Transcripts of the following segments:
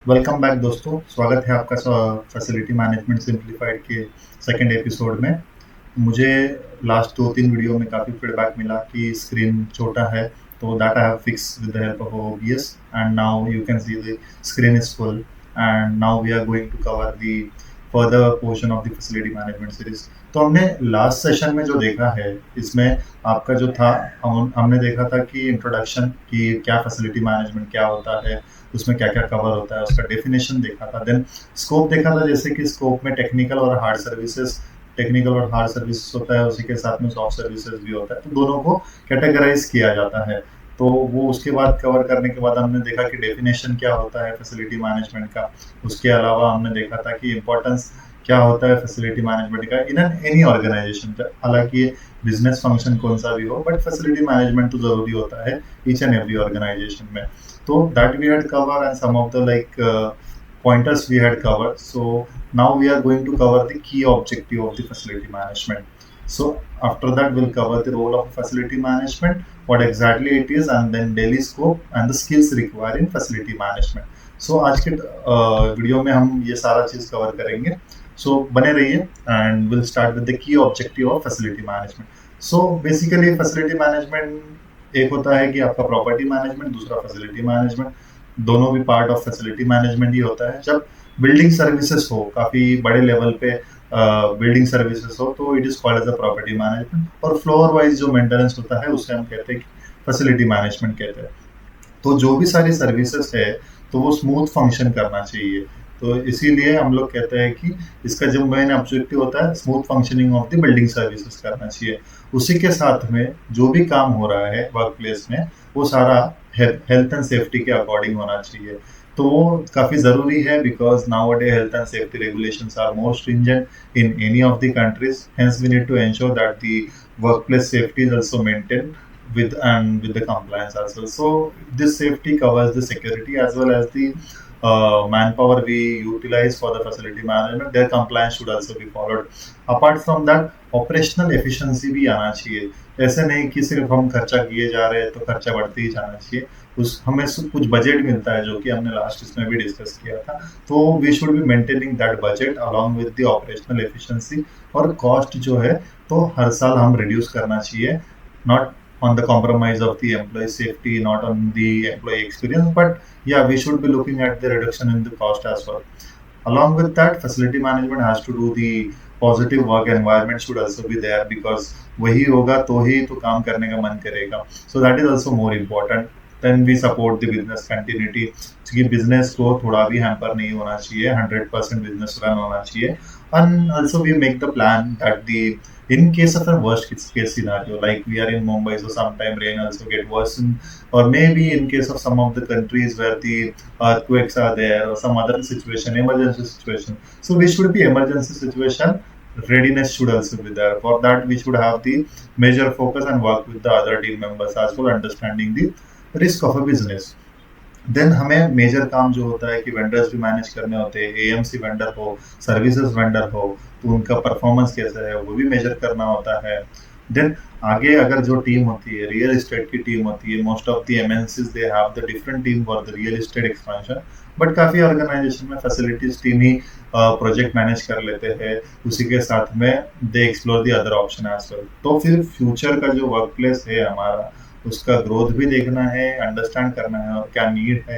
Welcome back दोस्तों। स्वागत है आपका फैसिलिटी मैनेजमेंट सिंप्लीफाइड के सेकंड एपिसोड में। मुझे लास्ट 2-3 वीडियो में काफ़ी फीडबैक मिला कि स्क्रीन छोटा है, तो that I have fix with the help of OBS and now you can see the screen is full and now we are going to cover the further portion of the facility management series. तो हमने last session में जो देखा है, इसमें आपका जो था, हमने देखा था कि इंट्रोडक्शन कि क्या फैसिलिटी मैनेजमेंट क्या होता है, उसमें क्या क्या कवर होता है, उसका डेफिनेशन देखा था। देन स्कोप देखा था, जैसे कि स्कोप में टेक्निकल और हार्ड सर्विसेज, टेक्निकल और हार्ड सर्विसेज होता है, उसी के साथ में सॉफ्ट सर्विसेज भी होता है, तो दोनों को कैटेगराइज किया जाता है। तो वो उसके बाद कवर करने के बाद हमने देखा कि डेफिनेशन क्या होता है फैसिलिटी मैनेजमेंट का। उसके अलावा हमने देखा था कि इम्पोर्टेंस क्या होता है फैसिलिटी मैनेजमेंट का इन एनी ऑर्गेनाइजेशन का। हालांकि बिजनेस फंक्शन कौन सा भी हो, बट फैसिलिटी मैनेजमेंट तो जरूरी होता है ईच एंड एवरी ऑर्गेनाइजेशन में। So that we had covered and some of the pointers we had covered. So now we are going to cover the key objective of the facility management. So after that we'll cover the role of facility management, what exactly it is, and then daily scope and the skills required in facility management. So आज के video में हम ये सारा चीज cover करेंगे। So बने रहिए and we'll start with the key objective of facility management. So basically facility management एक होता है कि आपका प्रॉपर्टी मैनेजमेंट, दूसरा फैसिलिटी मैनेजमेंट। दोनों भी पार्ट ऑफ फैसिलिटी मैनेजमेंट ही होता है। जब बिल्डिंग सर्विसेज हो, काफी बड़े लेवल पे बिल्डिंग सर्विसेज हो, तो it is called as a property management. और फ्लोर वाइज जो मेंटेनेंस होता है उसे हम कहते हैं फैसिलिटी मैनेजमेंट कहते हैं। तो जो भी सारी सर्विसेज है, तो वो स्मूथ फंक्शन करना चाहिए। तो इसीलिए हम लोग कहते हैं कि इसका जो मेन ऑब्जेक्टिव होता है, smooth functioning of the building services करना चाहिए। उसी के साथ में जो भी काम हो रहा है वर्क प्लेस में, वो सारा हेल्थ एंड सेफ्टी के अकॉर्डिंग होना चाहिए। तो वो काफ़ी ज़रूरी है, because now day health and safety regulations are more stringent in any of the countries. Hence we need to ensure that the work place safety is also maintain with the compliance as well. So this safety covers the security as well as the manpower we utilize for the facility management. Their compliance should also be followed. Apart from that, operational efficiency भी आना चाहिए। ऐसे नहीं कि सिर्फ हम खर्चा किए जा रहे हैं तो खर्चा बढ़ते ही जाना चाहिए। उस हमें कुछ बजट मिलता है, जो कि हमने लास्ट इसमें भी डिस्कस किया था। तो we should be maintaining that budget along with the operational efficiency. और कॉस्ट जो है, तो हर साल हम रिड्यूस करना चाहिए, not on the compromise of the employee safety, not on the employee experience, but yeah, we should be looking at the reduction in the cost as well. Along with that, facility management has to do the positive work environment should also be there, because वही होगा तो ही तो काम करने का मन करेगा। So that is also more important. Then we support the business continuity, क्योंकि बिजनेस को थोड़ा भी हैम्पर नहीं होना चाहिए, 100% बिजनेस रन होना चाहिए। And also we make the plan that the in case of a worst case scenario, like we are in Mumbai, so sometime rain also get worsened, or maybe in case of some of the countries where the earthquakes are there or some other situation, emergency situation. So we should be emergency situation readiness should also be there. For that, we should have the major focus and work with the other team members as well, understanding the risk of a business. Then हमें major काम जो होता है कि vendors भी manage करने होते हैं। एएमसी वेंडर हो, सर्विसेज वेंडर हो, तो उनका परफॉर्मेंस कैसा है वो भी मेजर करना होता है। देन आगे अगर जो टीम होती है, रियल एस्टेट की टीम होती है, most of the MNCs they have the different team for the real estate expansion, but काफ़ी ऑर्गेनाइजेशन में फैसिलिटीज टीम ही प्रोजेक्ट मैनेज कर लेते हैं। उसी के साथ में they explore the other option as well. तो फिर फ्यूचर का जो वर्क प्लेस है हमारा, उसका ग्रोथ भी देखना है, अंडरस्टैंड करना है और क्या नीड है,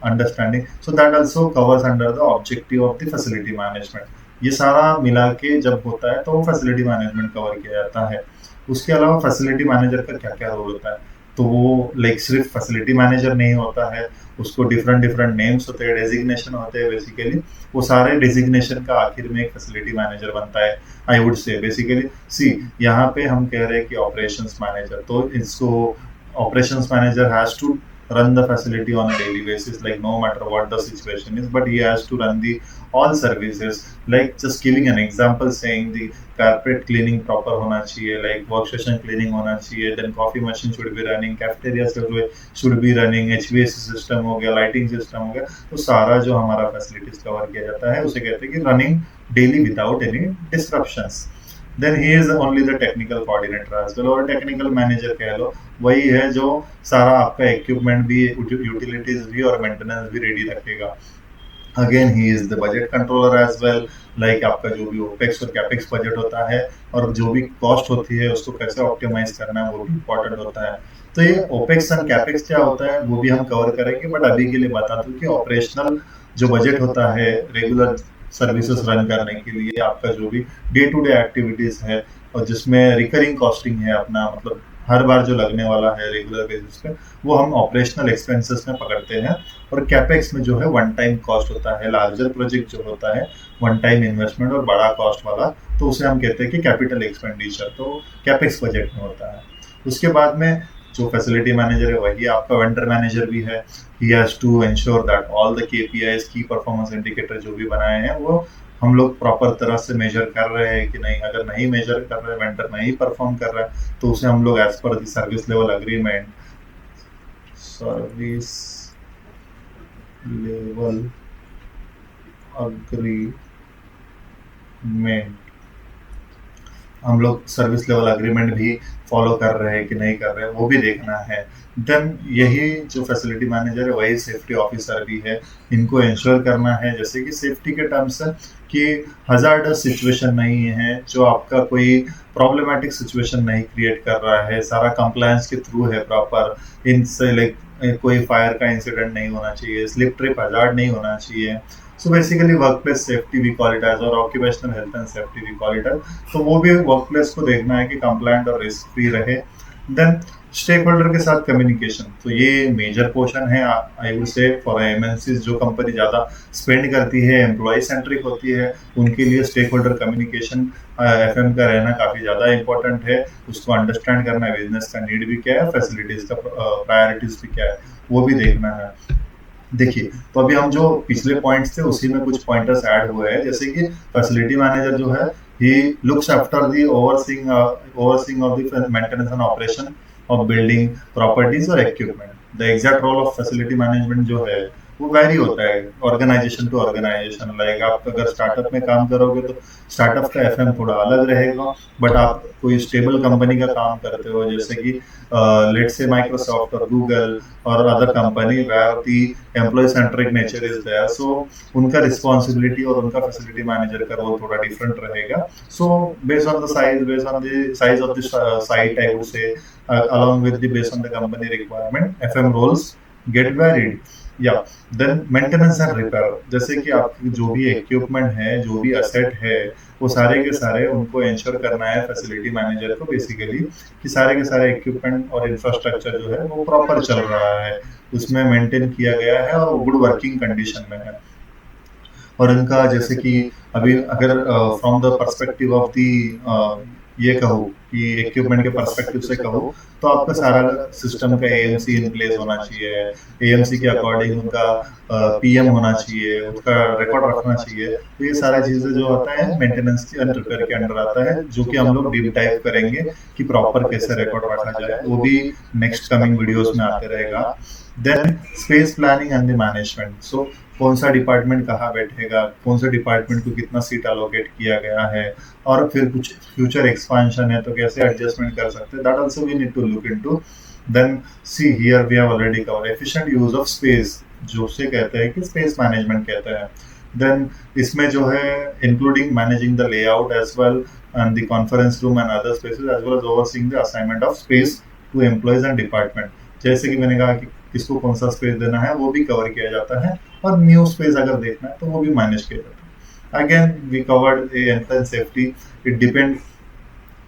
understanding. So that also covers under the objective of the facility management. ये सारा मिला के जब होता है तो फैसिलिटी मैनेजमेंट कवर किया जाता है। उसके अलावा फैसिलिटी मैनेजर का क्या क्या रोल होता है, तो वो सिर्फ फैसिलिटी मैनेजर नहीं होता है, उसको डिफरेंट डिफरेंट नेम्स होते हैं, डेजिग्नेशन होते हैं बेसिकली। वो सारे डेजिग्नेशन का आखिर में एक फैसिलिटी मैनेजर बनता है, आई वुड से बेसिकली। सी यहाँ पे हम कह रहे हैं कि ऑपरेशंस मैनेजर, तो इसको operations manager has to run the facility on a daily basis, like no matter what the situation is, but he has to run the all services. Like just giving an example, saying the carpet cleaning proper होना चाहिए, like workstation cleaning होना चाहिए, then coffee machine should be running, cafeteria should be running, HVAC system हो गया, lighting system हो गया। तो सारा जो हमारा facilities cover किया जाता है उसे कहते हैं कि running daily without any disruptions. Then he is only the technical coordinator as well, और टेक्निकल मैनेजर कह लो, वही है जो सारा आपका इक्विपमेंट भी, यूटिलिटीज भी और मेंटेनेंस भी रेडी रखेगा। Again he is the budget controller as well, like आपका जो भी ओपेक्स और कैपेक्स बजट होता है और जो भी कॉस्ट होती है उसको कैसे ऑप्टिमाइज करना है वो भी इम्पोर्टेंट होता है। तो ये ओपेक्स एंड कैपेक्स क्या होता है वो भी हम कवर करेंगे, बट अभी के लिए बता दूं कि ऑपरेशनल जो बजट होता है रेगुलर सर्विसेज रन करने के लिए, आपका जो भी डे टू डे एक्टिविटीज है और जिसमें रिकरिंग कॉस्टिंग है अपना, मतलब हर बार जो लगने वाला है रेगुलर बेसिस पे, वो हम ऑपरेशनल एक्सपेंसेस में पकड़ते हैं। और कैपेक्स में जो है वन टाइम कॉस्ट होता है, लार्जर प्रोजेक्ट जो होता है वन टाइम इन्वेस्टमेंट और बड़ा कॉस्ट वाला, तो उसे हम कहते हैं कि कैपिटल एक्सपेंडिचर, तो कैपेक्स बजट में होता है। उसके बाद में जो फैसिलिटी मैनेजर है वही आपका वेंडर मैनेजर भी है। He has to ensure that all the KPIs की परफॉर्मेंस इंडिकेटर जो भी बनाए हैं वो हम लोग प्रॉपर तरह से मेजर कर रहे हैं कि नहीं। अगर नहीं मेजर कर रहे हैं, वेंडर नहीं परफॉर्म कर रहा है, तो उसे हम लोग as per the service level agreement, service level agreement, हम लोग सर्विस लेवल अग्रीमेंट भी फॉलो कर रहे हैं कि नहीं कर रहे हैं वो भी देखना है। देन यही जो फैसिलिटी मैनेजर है वही सेफ्टी ऑफिसर भी है। इनको इंश्योर करना है जैसे कि सेफ्टी के टर्म्स है कि हजार्डस सिचुएशन नहीं है, जो आपका कोई प्रॉब्लमेटिक सिचुएशन नहीं क्रिएट कर रहा है, सारा कंप्लायंस के थ्रू है प्रॉपर। इनसे लाइक कोई फायर का इंसिडेंट नहीं होना चाहिए, स्लिप ट्रिप हजार्ड नहीं होना चाहिए। So basically work place safety we call it as, और occupational health and safety we call it as. तो वो भी वर्क प्लेस को देखना है कि कंप्लायंट और रिस्क फ्री रहे। देन स्टेक होल्डर के साथ कम्युनिकेशन, तो ये मेजर पोर्शन है आई वुड से फॉर एमएनसीज। जो कंपनी ज़्यादा स्पेंड करती है, एम्प्लॉय सेंट्रिक होती है, उनके लिए स्टेक होल्डर कम्युनिकेशन एफएम का रहना काफ़ी ज़्यादा इंपॉर्टेंट है। उसको अंडरस्टैंड करना है बिजनेस का नीड भी क्या है, फैसिलिटीज़ का प्रायोरिटीज़ भी क्या है, वो भी देखना है। देखिए, तो अभी हम जो पिछले पॉइंट्स थे उसी में कुछ पॉइंटर्स ऐड हुए हैं, जैसे कि फैसिलिटी मैनेजर जो है he looks after the overseeing of the maintenance and operation of building, properties और equipment. The exact role of facility management जो है वो वैरी होता है ऑर्गेनाइजेशन टू ऑर्गेनाइजेशन। लाइक आप अगर स्टार्टअप में काम करोगे तो स्टार्टअप का एफएम थोड़ा अलग रहेगा, बट आप कोई स्टेबल कंपनी का काम करते हो जैसे कि लेट्स से माइक्रोसॉफ्ट और गूगल और other company where the employee centric nature is there, so उनका रिस्पॉन्सिबिलिटी और उनका फैसिलिटी मैनेजर का रोल थोड़ा डिफरेंट रहेगा। So based on the size of the site I would say along with the based on the company requirement FM roles get varied। या then maintenance and repair, जैसे कि आपकी जो भी equipment है, जो भी असेट है, वो सारे के सारे उनको इंश्योर करना है फैसिलिटी मैनेजर को बेसिकली कि सारे के सारे इक्विपमेंट और इंफ्रास्ट्रक्चर जो है वो प्रॉपर चल रहा है, उसमें मेंटेन किया गया है और गुड वर्किंग कंडीशन में है। और इनका जैसे कि अभी अगर from the perspective of the ये कहो कि इक्विपमेंट के पर्सपेक्टिव से कहो, तो आपका सारा सिस्टम का एएमसी इन प्लेस होना चाहिए, एएमसी के अकॉर्डिंग उनका पीएम होना चाहिए, उसका रिकॉर्ड रखना चाहिए। तो ये सारी चीजें जो होता है मेंटेनेंस एंड रिपेयर के अंडर आता है, जो कि हम लोग डीप डाइव करेंगे कि प्रॉपर कैसे रिकॉर्ड रखा जाए, वो भी नेक्स्ट कमिंग वीडियोस में आते रहेगा। Then space planning and the management, so कौन सा डिपार्टमेंट कहाँ बैठेगा, कौन सा डिपार्टमेंट को कितना सीट अलोकेट किया गया है, और फिर कुछ फ्यूचर एक्सपेंशन है तो कैसे एडजस्टमेंट कर सकते हैं, that also we need to look into. Then see here we have already cover efficient use of space, जो से कहते हैं कि स्पेस मैनेजमेंट कहते हैं। देन इसमें जो है including managing the layout as well and the conference room and other spaces as well as overseeing the assignment of space to employees and department. जैसे कि मैंने कहा कि किसको कौन सा स्पेस देना है वो भी कवर किया जाता है, और न्यू स्पेस अगर देखना है तो वो भी मैनेज किया जाता है। Again we covered health and safety, it depend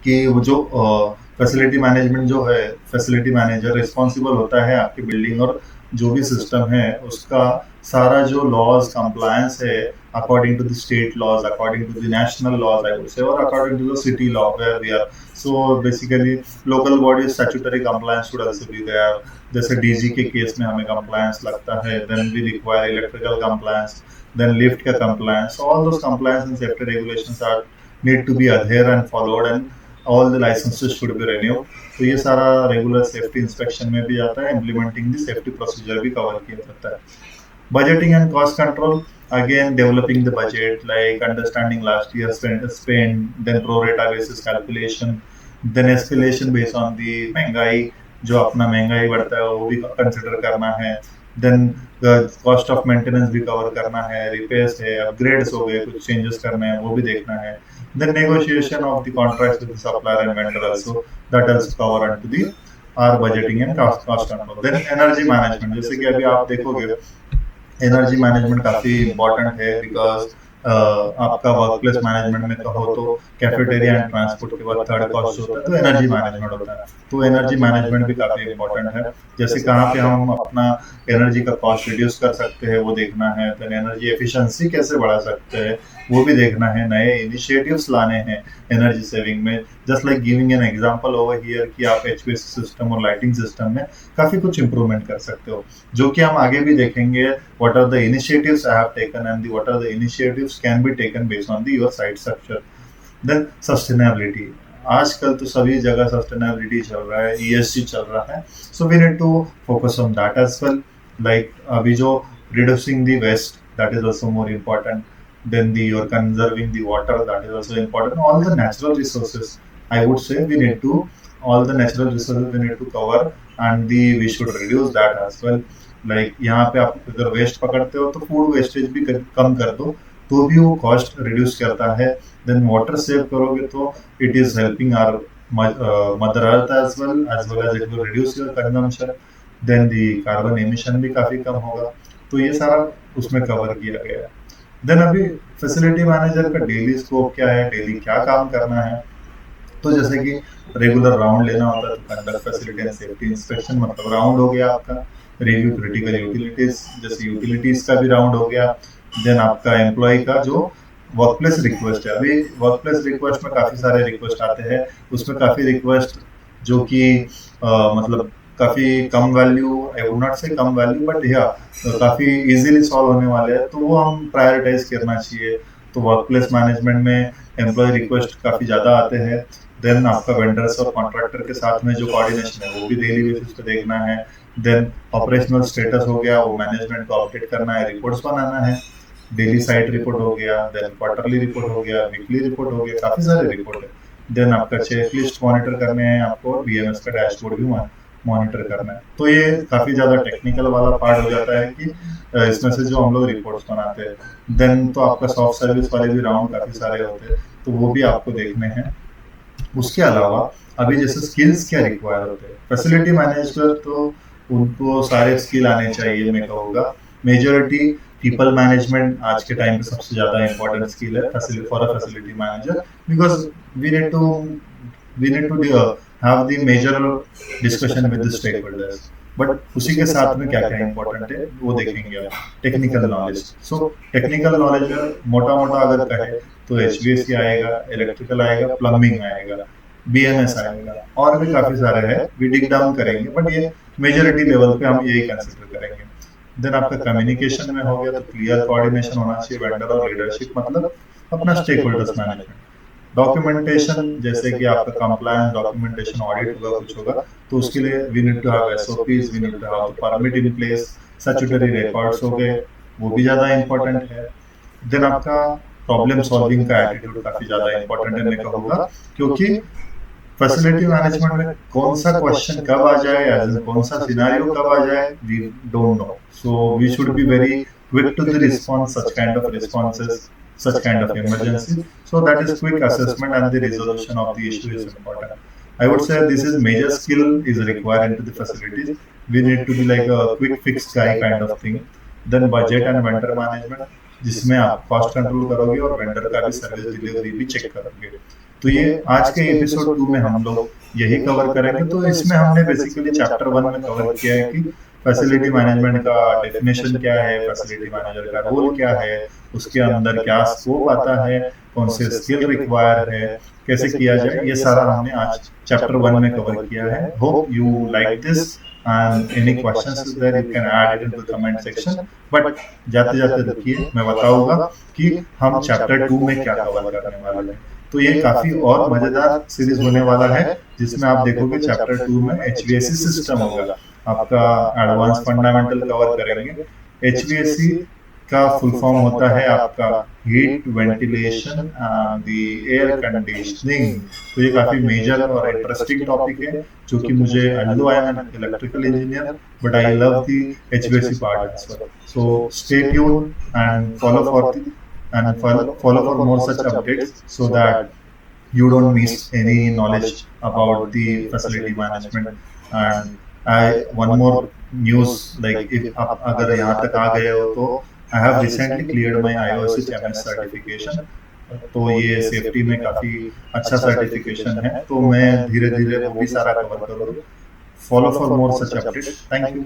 कि वो जो फैसिलिटी मैनेजमेंट जो है, फैसिलिटी मैनेजर रिस्पॉन्सिबल होता है आपकी बिल्डिंग और जो भी सिस्टम है उसका सारा जो लॉज कंप्लायंस है according to the state laws, according to the national laws I would say, और according to the city law where we are. So basically local body statutory compliance should also be there, जैसे DG के case में हमें compliance लगता है, then we require electrical compliance, then lift का compliance, all those compliance and safety regulations are need to be adhere and followed, and all the licences should be renewed. तो ये सारा regular safety inspection में भी आता है, implementing the safety procedure भी cover किया जाता है। Budgeting and cost control, again developing the budget, like understanding last year's spend, then pro rata basis calculation, then escalation based on the महंगाई, जो अपना महंगाई बढ़ता है वो भी कंसिडर करना है। देन कॉस्ट ऑफ मेंटेनेंस भी कवर करना है, रिपेयर्स है, अपग्रेड्स हो गए, कुछ चेंजेस करने हैं वो भी देखना है, then negotiation of the contracts with the supplier and vendor also, that also cover unto the are budgeting and cost control. Then energy management, जैसे कि अभी आप देखोगे एनर्जी मैनेजमेंट काफी इंपॉर्टेंट है, बिकॉज आपका वर्क प्लेस मैनेजमेंट में कहो तो कैफेटेरिया एंड ट्रांसपोर्ट के बाद थर्ड कॉस्ट होता है तो एनर्जी मैनेजमेंट होता है। तो एनर्जी मैनेजमेंट भी काफी इंपॉर्टेंट है, जैसे कहाँ पे हम अपना एनर्जी का कॉस्ट रिड्यूस कर सकते हैं वो देखना है, तो एनर्जी एफिशिएंसी कैसे बढ़ा सकते हैं वो भी देखना है, नए इनिशिएटिव्स लाने हैं एनर्जी सेविंग में। Just like giving an example over here कि आप एचवीएसी सिस्टम और लाइटिंग सिस्टम में काफी कुछ इंप्रूवमेंट कर सकते हो, जो कि हम आगे भी देखेंगे। What are the initiatives I have taken and what are the initiatives can be taken based on the your site structure. Then sustainability, आजकल तो सभी जगह सस्टेनेबिलिटी चल रहा है, ईएसजी चल रहा है, so we need to focus on that as well. Like अभी जो reducing the waste, that is also more important, then you're conserving the water, that is also important. All the natural resources, I would say we need to, all the natural resources we need to cover, and we should reduce that as well. Like यहाँ पे आप अगर waste पकड़ते हो तो food wastage भी कम कर दो तो भी वो कॉस्ट रिड्यूस करता है। देन वाटर सेव करोगे तो it is helping our mother earth as well as it will reduce your consumption. Then the carbon emission भी काफी कम होगा, तो ये सारा उसमें कवर किया गया है। देन अभी फैसिलिटी मैनेजर का डेली स्कोप क्या है, डेली क्या काम करना है, तो जैसे कि रेगुलर राउंड लेना होता है तो conduct facility and safety inspection, मतलब राउंड हो गया आपका। रिव्यू क्रिटिकल यूटिलिटीज, जैसे यूटिलिटीज का भी राउंड हो गया। देन आपका एम्प्लॉय का जो वर्क प्लेस रिक्वेस्ट है, अभी वर्क प्लेस रिक्वेस्ट में काफी सारे रिक्वेस्ट आते हैं, उसमें काफी रिक्वेस्ट जो कि मतलब काफी कम वैल्यू, आई वुड नॉट से कम वैल्यू बट या काफी इजीली सॉल्व होने वाले हैं, तो वो हम प्रायोरिटाइज करना चाहिए। तो वर्क प्लेस मैनेजमेंट में एम्प्लॉय रिक्वेस्ट काफी ज्यादा आते हैं। देन आपका वेंडर्स और कॉन्ट्रैक्टर के साथ में जो कोऑर्डिनेशन है वो भी डेली बेसिस पे देखना है। देन ऑपरेशनल स्टेटस हो गया, वो मैनेजमेंट को अपडेट करना है, रिपोर्ट्स बनाना है, डेली साइट रिपोर्ट हो गया, देन क्वार्टरली रिपोर्ट हो गया, वीकली रिपोर्ट हो गया, काफी सारे रिपोर्ट है। देन आपका चेकलिस्ट मॉनिटर करने हैं आपको, बीएमएस का डैशबोर्ड भी मॉनिटर करना है। तो ये काफी ज्यादा टेक्निकल वाला पार्ट हो जाता है कि इसमें से जो हम लोग रिपोर्ट्स बनाते हैं। देन तो आपका सॉफ्ट सर्विस वाले भी राउंड काफी सारे होते हैं, तो वो भी आपको देखने हैं। उसके अलावा अभी जैसे स्किल्स क्या रिक्वायर होते हैं, फैसिलिटी मैनेजर तो उनको सारे स्किल आने चाहिए, मैं कहूँगा मेजॉरिटी पीपल मैनेजमेंट आज के टाइम पे सबसे ज्यादा इंपॉर्टेंट स्किल है for a facility manager, because we need to have the major discussion with the stakeholders, but उसी के साथ में क्या क्या इंपॉर्टेंट है वो देखेंगे आप। Technical knowledge, so technical knowledge में मोटा मोटा अगर कहे तो एचवीएसी आएगा, इलेक्ट्रिकल आएगा, प्लम्बिंग आएगा, बीएमएस आएगा, और भी काफी सारे हैं, वी डिग डाउन करेंगे, बट ये मेजॉरिटी लेवल पे हम यही कंसिडर करेंगे। देन आपका कम्युनिकेशन में हो गया तो क्लियर कोऑर्डिनेशन होना चाहिए वेंडर और लीडरशिप, मतलब अपना स्टेक होल्डर्स मैनेजमेंट। डॉक्यूमेंटेशन, जैसे कि आपका कंप्लायंस डॉक्यूमेंटेशन ऑडिट होगा, कुछ होगा, तो उसके लिए we need to have SOPs, we need to have permit in place, statutory records हो गए, वो भी ज्यादा इंपॉर्टेंट है। देन आपका प्रॉब्लम सॉल्विंग का एटीट्यूड काफी ज्यादा इंपॉर्टेंट है, मैं कहूँगा, क्योंकि फैसिलिटी मैनेजमेंट में कौन सा क्वेश्चन कब आ जाए, कौन सा सिनेरियो कब आ जाए, we don't know, so we should be very quick to the response such kind of responses, such kind of emergency, so that is quick assessment and the resolution of the issue is important. I would say this is major skill is required into the facilities. We need to be like a quick fix guy kind of thing. Then budget and vendor management, जिसमें आप cost control करोगे और vendor का भी service delivery भी check करोगे। तो ये आज के एपिसोड 2 में हम लोग यही कवर करेंगे। तो इसमें हमने बेसिकली चैप्टर 1 में कवर किया है कि फैसिलिटी मैनेजमेंट का डेफिनेशन क्या है, फैसिलिटी मैनेजर का रोल क्या है, उसके अंदर क्या स्कोप आता है, कौन से स्किल रिक्वायर है, कैसे किया जाए, ये सारा हमने आज चैप्टर 1 में कवर किया है। Hope you like this and any questions is there you can add it into the comment section, but जाते जाते देखिए मैं बताऊंगा कि हम चैप्टर 2 में क्या कवर करने वाले हैं। तो ये काफी और मजेदार सीरीज होने वाला है, जिसमें आप देखोगे चैप्टर 2 में एचवीएसी सिस्टम होगा, आपका एडवांस फंडामेंटल कवर करेंगे, एचवीएसी का फुल फॉर्म होता है आपका heat ventilation the air conditioning. तो ये काफ़ी मेजर और इंटरेस्टिंग टॉपिक है, जो कि मुझे, although I am an electrical engineer, but I love the HVAC part as well. So stay tuned and follow for more such updates, so that you don't miss any knowledge about the facility management. And I one more news, like if आप अगर यहाँ तक आ गए हो तो I have recently cleared my IOSH MS certification। तो ये safety में काफ़ी अच्छा सर्टिफिकेशन है, तो मैं धीरे धीरे वो भी सारा कवर करूँगा। Follow for more such update. Thank you.